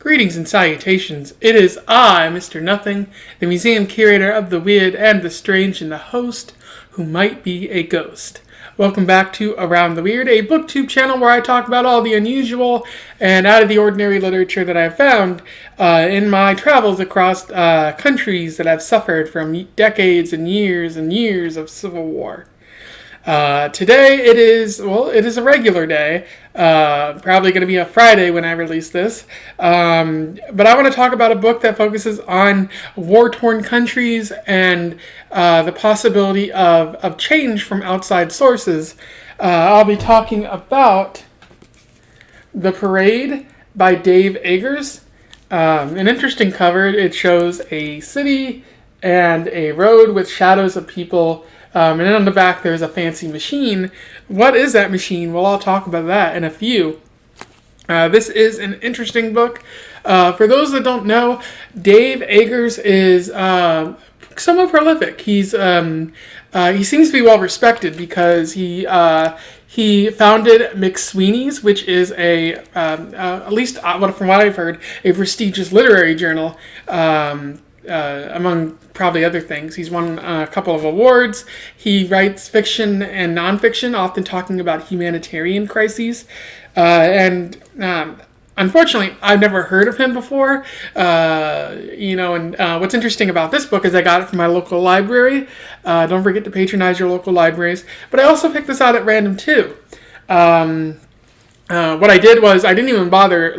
Greetings and salutations. It is I, Mr. Nothing, the museum curator of the weird and the strange, and the host who might be a ghost. Welcome back to Around the Weird, a booktube channel where I talk about all the unusual and out of the ordinary literature that I've found in my travels across countries that have suffered from decades and years of civil war. Today it is a regular day, probably going to be a Friday when I release this, but I want to talk about a book that focuses on war-torn countries and the possibility of change from outside sources. I'll be talking about The Parade by Dave Eggers. An interesting cover. It shows a city and a road with shadows of people. And then on the back, there's a fancy machine. What is that machine? Well, I'll talk about that in a few. This is an interesting book. For those that don't know, Dave Eggers is somewhat prolific. He seems to be well respected because he founded McSweeney's, which is at least from what I've heard, a prestigious literary journal. Among probably other things. He's won a couple of awards. He writes fiction and nonfiction, often talking about humanitarian crises. Unfortunately, I've never heard of him before. What's interesting about this book is I got it from my local library. Don't forget to patronize your local libraries. But I also picked this out at random too. What I did was I didn't even bother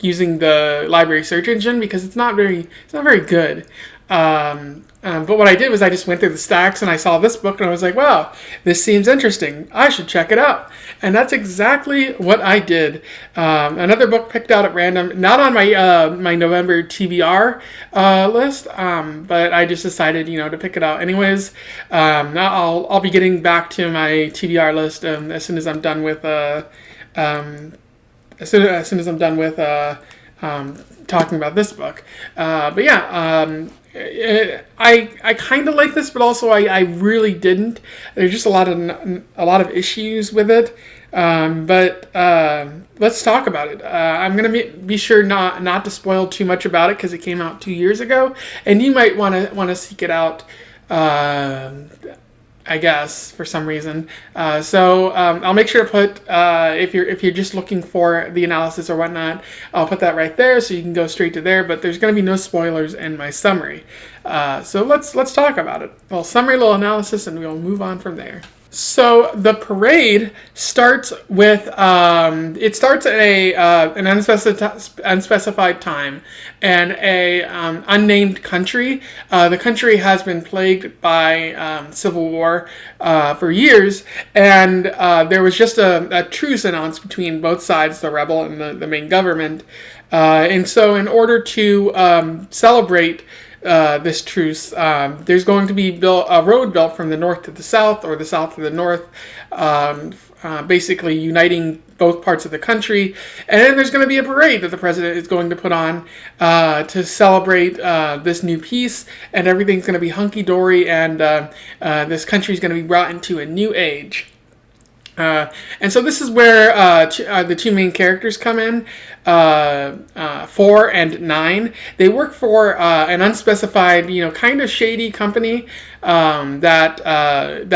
using the library search engine because it's not very good. But what I did was I just went through the stacks and I saw this book and I was like, wow, this seems interesting. I should check it out. And that's exactly what I did. Another book picked out at random, not on my November TBR list, but I just decided, to pick it out anyways. I'll be getting back to my TBR list as soon as I'm done with talking about this book. I kind of like this, but also I really didn't. There's just a lot of issues with it. But let's talk about it. I'm gonna be sure not to spoil too much about it because it came out 2 years ago, and you might want to seek it out. I guess for some reason. So I'll make sure to put if you're just looking for the analysis or whatnot, I'll put that right there so you can go straight to there. But there's going to be no spoilers in my summary. So let's talk about it. Well, summary, little analysis, and we'll move on from there. So the parade starts with it starts at an unspecified time and a unnamed country. The country has been plagued by civil war for years, and there was just a truce announced between both sides, the rebel and the main government. And so in order to celebrate this truce, there's going to be a road built from the north to the south, or the south to the north, basically uniting both parts of the country. And then there's going to be a parade that the president is going to put on to celebrate this new peace, and everything's going to be hunky-dory, and this country is going to be brought into a new age. And so this is where the two main characters come in, 4 and 9. They work for an unspecified, kind of shady company that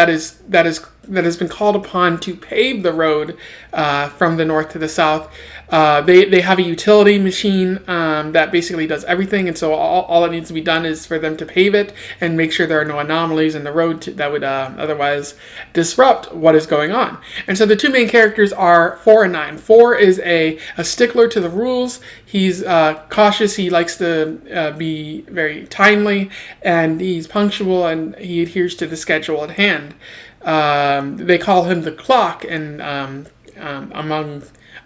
has been called upon to pave the road from the north to the south. They have a utility machine that basically does everything, and so all that needs to be done is for them to pave it and make sure there are no anomalies in the road that would otherwise disrupt what is going on. And so the two main characters are 4 and 9. 4 is a stickler to the rules. He's cautious. He likes to be very timely, and he's punctual, and he adheres to the schedule at hand. They call him the clock, and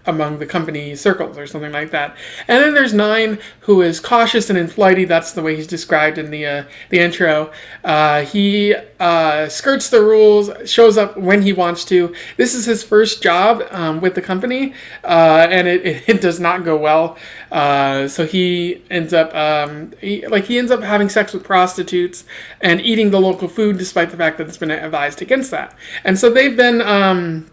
among the company circles or something like that. And then there's 9, who is cautious and flighty. That's the way he's described in the intro. He skirts the rules, shows up when he wants to. This is his first job with the company, and it does not go well. So he ends up having sex with prostitutes and eating the local food, despite the fact that it's been advised against that. And so they've been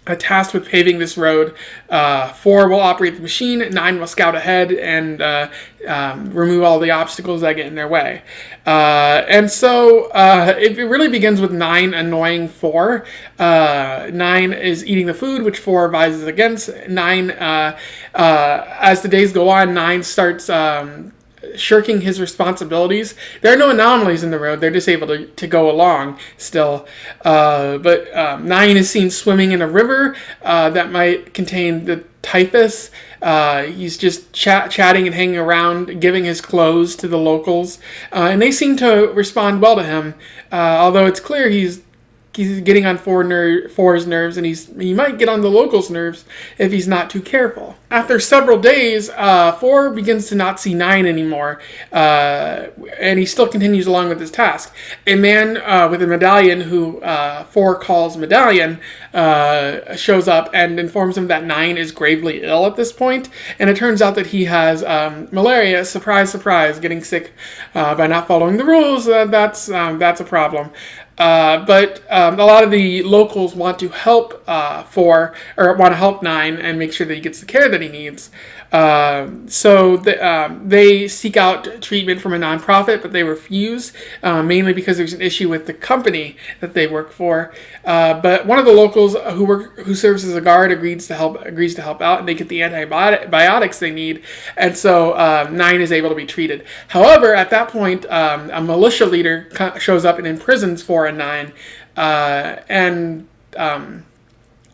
tasked with paving this road. 4 will operate the machine, 9 will scout ahead and remove all the obstacles that get in their way. And so it really begins with 9 annoying 4. 9 is eating the food, which 4 advises against. 9, as the days go on, 9 starts shirking his responsibilities. There are no anomalies in the road. They're just able to go along still. But 9 is seen swimming in a river that might contain the typhus. He's just chatting and hanging around, giving his clothes to the locals. And they seem to respond well to him, although it's clear he's getting on 4's nerves, and he might get on the locals' nerves if he's not too careful. After several days, 4 begins to not see 9 anymore, and he still continues along with his task. A man with a medallion, who 4 calls Medallion, shows up and informs him that 9 is gravely ill at this point, and it turns out that he has malaria. Surprise, surprise, getting sick by not following the rules. That's a problem. But a lot of the locals want to help 4, or want to help 9 and make sure that he gets the care that he needs. So they seek out treatment from a nonprofit, but they refuse, mainly because there's an issue with the company that they work for. But one of the locals who serves as a guard agrees to help out, and they get the antibiotics they need, and so 9 is able to be treated. However, at that point, a militia leader shows up and imprisons 4 and 9, and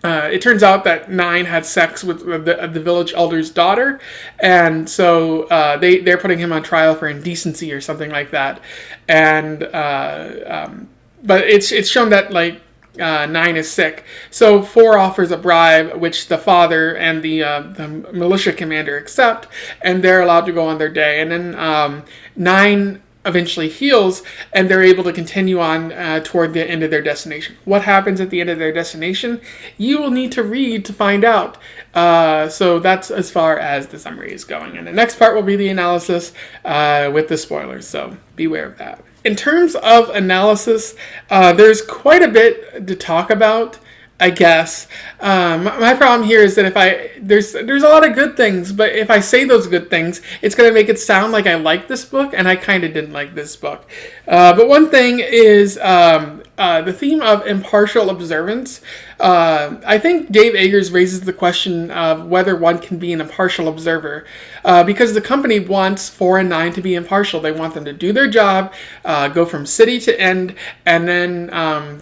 it turns out that 9 had sex with the village elder's daughter, and so they're putting him on trial for indecency or something like that. And but it's shown that 9 is sick, so 4 offers a bribe, which the father and the militia commander accept, and they're allowed to go on their day. And then 9 eventually heals, and they're able to continue on toward the end of their destination. What happens at the end of their destination? You will need to read to find out. So that's as far as the summary is going. And the next part will be the analysis with the spoilers, so beware of that. In terms of analysis, there's quite a bit to talk about, I guess. My problem here is that there's a lot of good things, but if I say those good things, it's going to make it sound like I like this book, and I kind of didn't like this book. But one thing is the theme of impartial observance. I think Dave Eggers raises the question of whether one can be an impartial observer, because the company wants 4 and 9 to be impartial. They want them to do their job, go from city to end, and then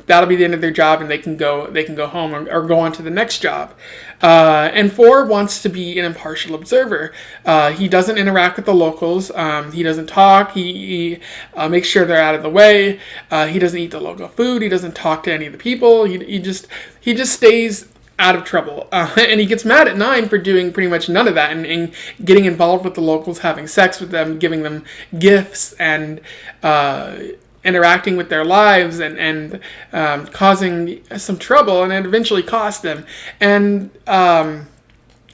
that'll be the end of their job, and they can go home or go on to the next job. And 4 wants to be an impartial observer. He doesn't interact with the locals. He doesn't talk. He makes sure they're out of the way. He doesn't eat the local food. He doesn't talk to any of the people. He just stays out of trouble. And he gets mad at 9 for doing pretty much none of that and getting involved with the locals, having sex with them, giving them gifts, and interacting with their lives and causing some trouble, and it eventually cost them. And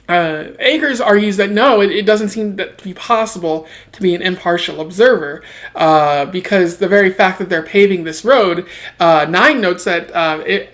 Eggers argues that no, it doesn't seem to be possible to be an impartial observer, because the very fact that they're paving this road, 9 notes that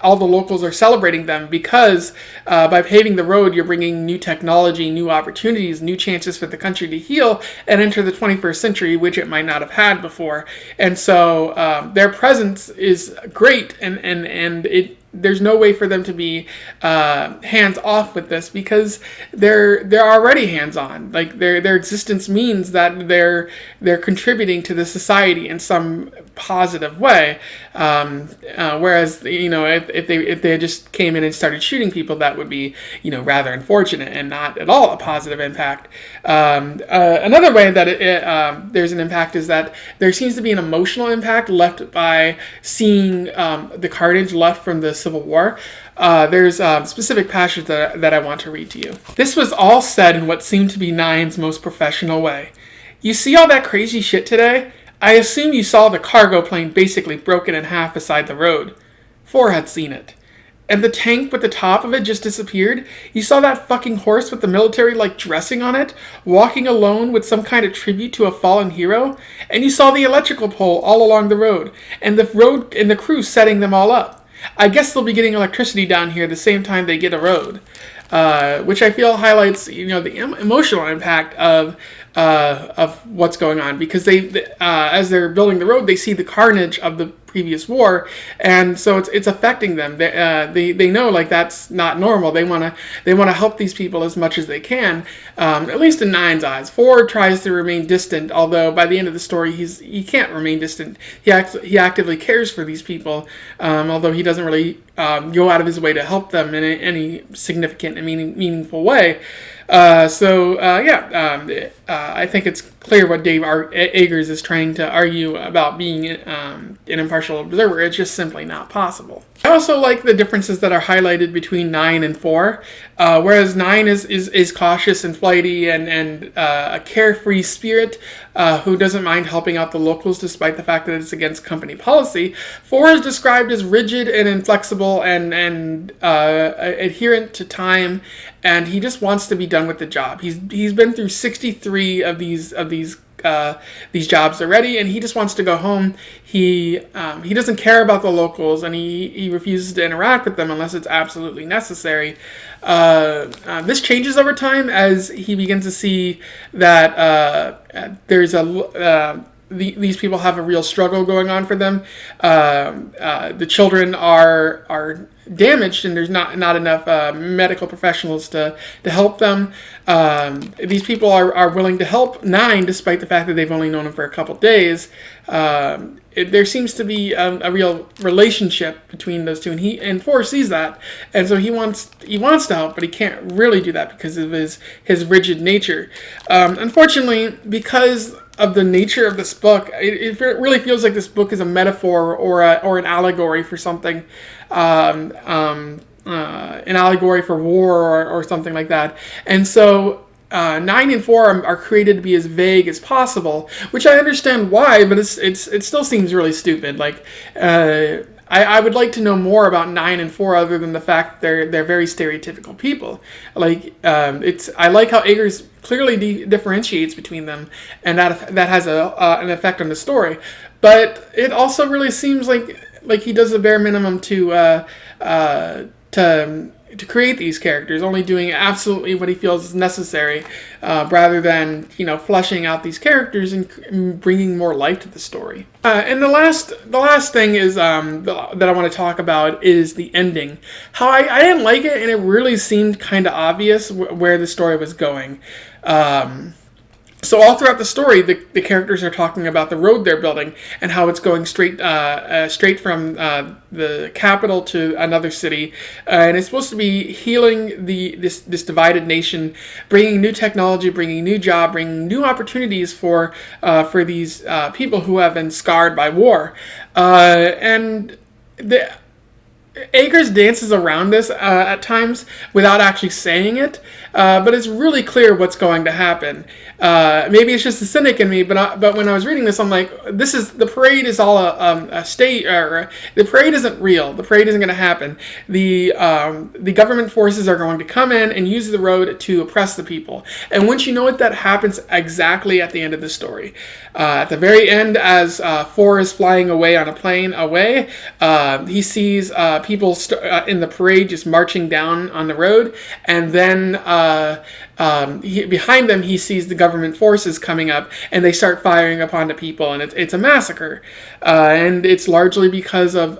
all the locals are celebrating them because by paving the road, you're bringing new technology, new opportunities, new chances for the country to heal and enter the 21st century, which it might not have had before. And so their presence is great, and there's no way for them to be hands off with this, because they're already hands on. Like their existence means that they're contributing to the society in some positive way. Whereas if they just came in and started shooting people, that would be rather unfortunate and not at all a positive impact. Another way that there's an impact is that there seems to be an emotional impact left by seeing the carnage left from the Civil War. There's specific passages that I want to read to you. This was all said in what seemed to be 9's most professional way. You see all that crazy shit today? I assume you saw the cargo plane basically broken in half beside the road. 4 had seen it. And the tank with the top of it just disappeared? You saw that fucking horse with the military dressing on it, walking alone with some kind of tribute to a fallen hero? And you saw the electrical pole all along the road, and the crew setting them all up. I guess they'll be getting electricity down here the same time they get a road, which I feel highlights, the emotional impact of what's going on, because as they're building the road, they see the carnage of the previous war, and so it's affecting them. They know, like, that's not normal. They want to help these people as much as they can, at least in Nine's eyes. 4 tries to remain distant, although by the end of the story he can't remain distant. He actively cares for these people, although he doesn't really go out of his way to help them in any significant and meaningful way. I think it's clear what Dave Eggers is trying to argue about being an impartial observer. It's just simply not possible. I also like the differences that are highlighted between 9 and 4. Whereas 9 is cautious and flighty and a carefree spirit who doesn't mind helping out the locals despite the fact that it's against company policy. 4 is described as rigid and inflexible and adherent to time, and he just wants to be done with the job. He's been through 63 of these jobs already, and he just wants to go home. He doesn't care about the locals, and he refuses to interact with them unless it's absolutely necessary. This changes over time as he begins to see that there's these people have a real struggle going on for them. The children are damaged, and there's not enough medical professionals to help them. These people are willing to help 9 despite the fact that they've only known him for a couple days. There seems to be a real relationship between those two, and 4 sees that, and so he wants to help, but he can't really do that because of his rigid nature. Unfortunately, because of the nature of this book, it really feels like this book is a metaphor or an allegory for something, an allegory for war or something like that. And so 9 and 4 are created to be as vague as possible, which I understand why, but it still seems really stupid. Like, I would like to know more about 9 and 4 other than the fact that they're very stereotypical people. Like, I like how Eggers clearly differentiates between them, and that has an effect on the story. But it also really seems like he does the bare minimum to create these characters, only doing absolutely what he feels is necessary, rather than fleshing out these characters and bringing more life to the story. And the last thing is that I want to talk about is the ending. How I didn't like it, and it really seemed kind of obvious where the story was going. So all throughout the story, the characters are talking about the road they're building and how it's going straight from the capital to another city, and it's supposed to be healing this divided nation, bringing new technology, bringing new job, bringing new opportunities for these people who have been scarred by war, and Eggers dances around this at times without actually saying it, but it's really clear what's going to happen. Maybe it's just the cynic in me, but when I was reading this, I'm like, the parade is all a state, or the parade isn't real. The parade isn't going to happen. The government forces are going to come in and use the road to oppress the people. And once you know it, that happens exactly at the end of the story. At the very end, as 4 is flying away on a plane away, he sees people in the parade just marching down on the road, and then behind them he sees the government forces coming up, and they start firing upon the people, and it's a massacre, and it's largely because of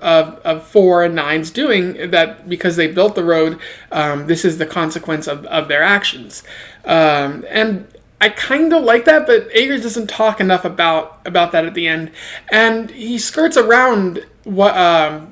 4 and 9's doing that, because they built the road. This is the consequence of their actions, and I kind of like that, but Eggers doesn't talk enough about that at the end, and he skirts around what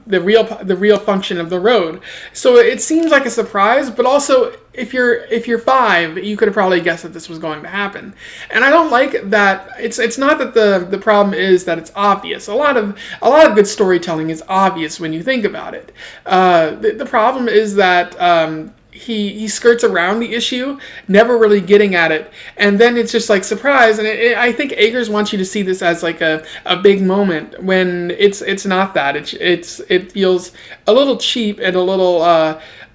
the real function of the road. So it seems like a surprise, but also if you're 5, you could have probably guessed that this was going to happen. And I don't like that. It's not that the problem is that it's obvious. A lot of good storytelling is obvious when you think about it. The problem is that he skirts around the issue, never really getting at it, and then it's just like surprise. And I think Eggers wants you to see this as like a big moment when it's not that. It feels a little cheap and a little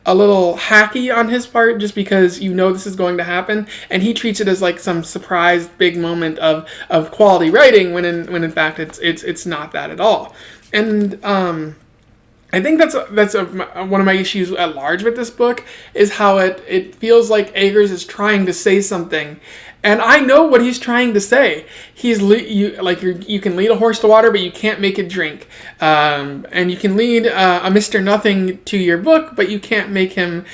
hacky on his part, just because this is going to happen, and he treats it as like some surprise big moment of quality writing when in fact it's not that at all. And I think one of my issues at large with this book is how it feels like Eggers is trying to say something, and I know what he's trying to say. You can lead a horse to water, but you can't make it drink, and you can lead a Mr. Nothing to your book, but you can't make him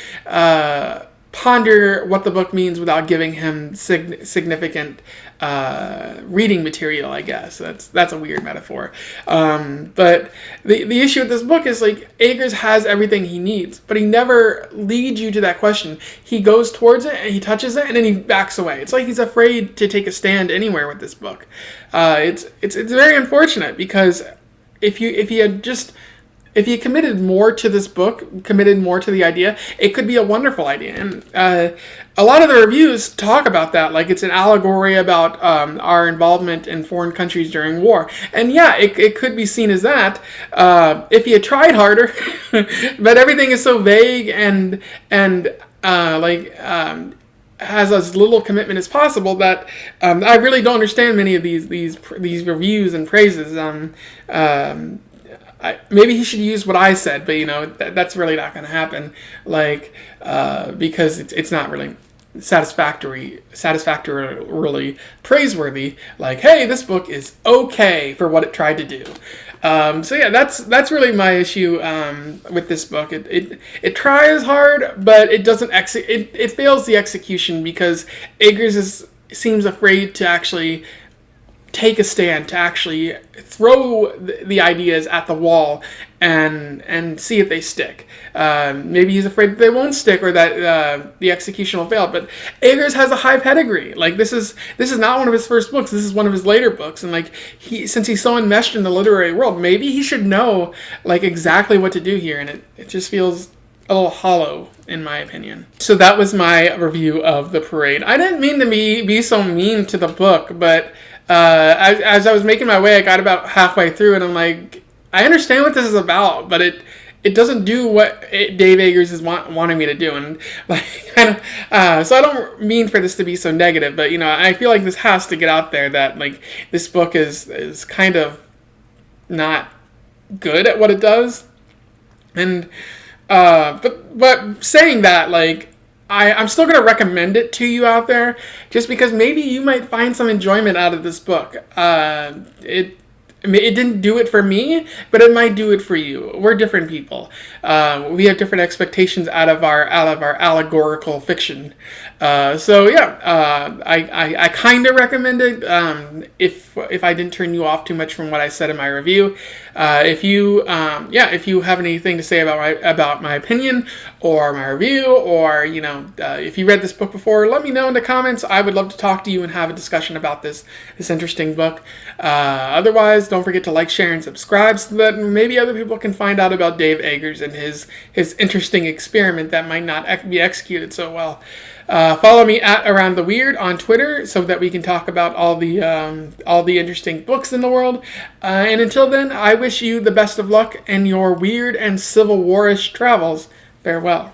ponder what the book means without giving him significant reading material. I guess that's a weird metaphor, but the issue with this book is like Eggers has everything he needs, but he never leads you to that question. He goes towards it and he touches it and then he backs away. It's like he's afraid to take a stand anywhere with this book. It's very unfortunate, because if he committed more to this book, committed more to the idea, it could be a wonderful idea. And a lot of the reviews talk about that, like it's an allegory about our involvement in foreign countries during war. And yeah, it could be seen as that if he had tried harder. But everything is so vague and has as little commitment as possible that I really don't understand many of these reviews and praises. Maybe he should use what I said, but that's really not going to happen. Because it's not really satisfactorily praiseworthy. Like, hey, this book is okay for what it tried to do. So yeah, that's really my issue with this book. It tries hard, but it doesn't it fails the execution, because Eggers seems afraid to actually take a stand, to actually throw the ideas at the wall and see if they stick. Maybe he's afraid that they won't stick, or that the execution will fail. But Eggers has a high pedigree. Like, this is not one of his first books. This is one of his later books. And since he's so enmeshed in the literary world, maybe he should know exactly what to do here. And it just feels a little hollow, in my opinion. So that was my review of The Parade. I didn't mean to be so mean to the book, but as I was making my way, I got about halfway through, and I'm like, I understand what this is about, but it doesn't do what Dave Eggers is wanting me to do, and so I don't mean for this to be so negative, but I feel like this has to get out there that this book is kind of not good at what it does, and but saying that, I'm still going to recommend it to you out there, just because maybe you might find some enjoyment out of this book. It didn't do it for me, but it might do it for you. We're different people. We have different expectations out of our allegorical fiction. So yeah, I kind of recommend it. If I didn't turn you off too much from what I said in my review, if you have anything to say about my opinion or my review, or if you read this book before, let me know in the comments. I would love to talk to you and have a discussion about this interesting book. Otherwise, don't forget to like, share, and subscribe so that maybe other people can find out about Dave Eggers and his interesting experiment that might not be executed so well. Follow me at Around the Weird on Twitter so that we can talk about all the interesting books in the world. And until then, I wish you the best of luck in your weird and Civil War-ish travels. Farewell.